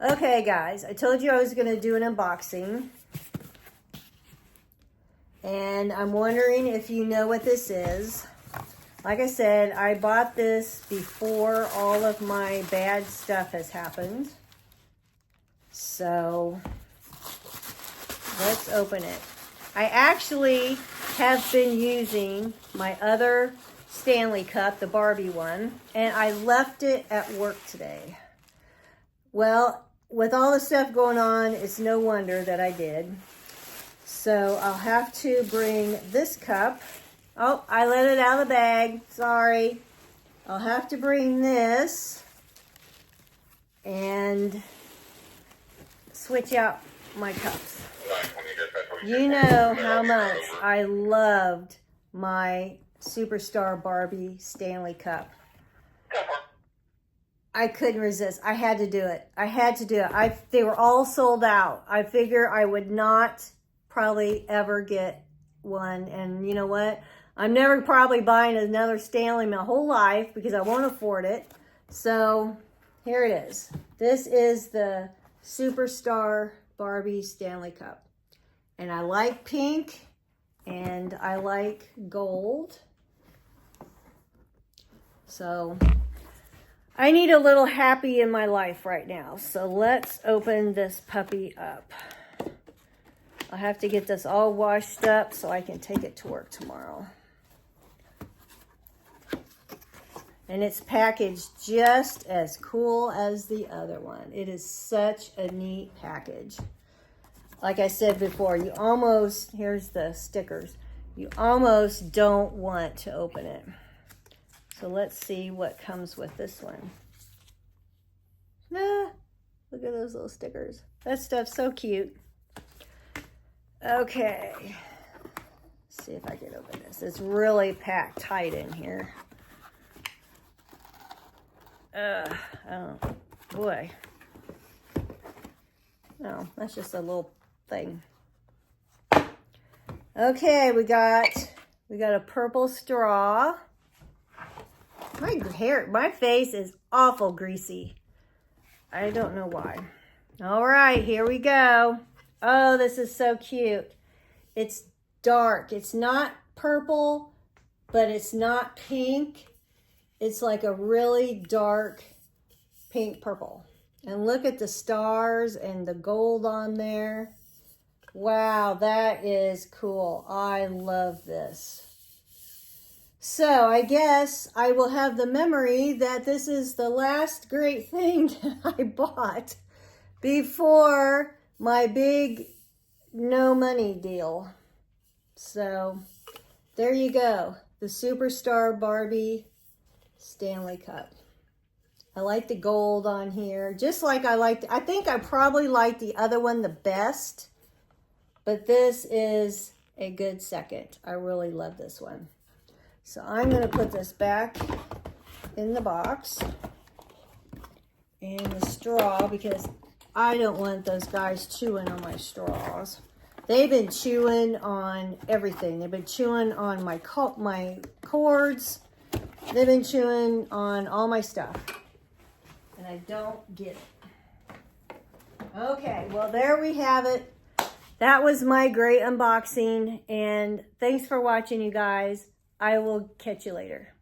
Okay, guys, I told you I was going to do an unboxing. And I'm wondering if you know what this is. Like I said, I bought this before all of my bad stuff has happened. So, let's open it. I actually have been using my other Stanley Cup, the Barbie one, and I left it at work today. Well, with all the stuff going on, it's no wonder that I did. So I'll have to bring this cup. Oh, I let it out of the bag. Sorry. I'll have to bring this and switch out my cups. You know how much I loved my Superstar Barbie Stanley Cup. I couldn't resist. I had to do it. I had to do it. They were all sold out. I figure I would not probably ever get one. And you know what? I'm never probably buying another Stanley my whole life because I won't afford it. So here it is. This is the Superstar Barbie Stanley Cup. And I like pink and I like gold. So I need a little happy in my life right now. So let's open this puppy up. I'll have to get this all washed up so I can take it to work tomorrow. And it's packaged just as cool as the other one. It is such a neat package. Like I said before, you almost, here's the stickers, you almost don't want to open it. So let's see what comes with this one. Ah, look at those little stickers. That stuff's so cute. Okay, let's see if I can open this. It's really packed tight in here. Oh, boy. No, that's just a little thing. Okay, we got a purple straw. My face is awful greasy. I don't know why. All right, here we go. Oh, this is so cute. It's dark. It's not purple, but it's not pink. It's like a really dark pink purple. And look at the stars and the gold on there. Wow, that is cool. I love this. So I guess I will have the memory that this is the last great thing that I bought before my big no money deal. So there you go. The Superstar Barbie Stanley Cup. I like the gold on here. Just like I think I probably like the other one the best. But this is a good second. I really love this one. So I'm going to put this back in the box. And the straw, because I don't want those guys chewing on my straws. They've been chewing on everything. They've been chewing on my cords. They've been chewing on all my stuff. And I don't get it. Okay, well, there we have it. That was my great unboxing. And thanks for watching, you guys. I will catch you later.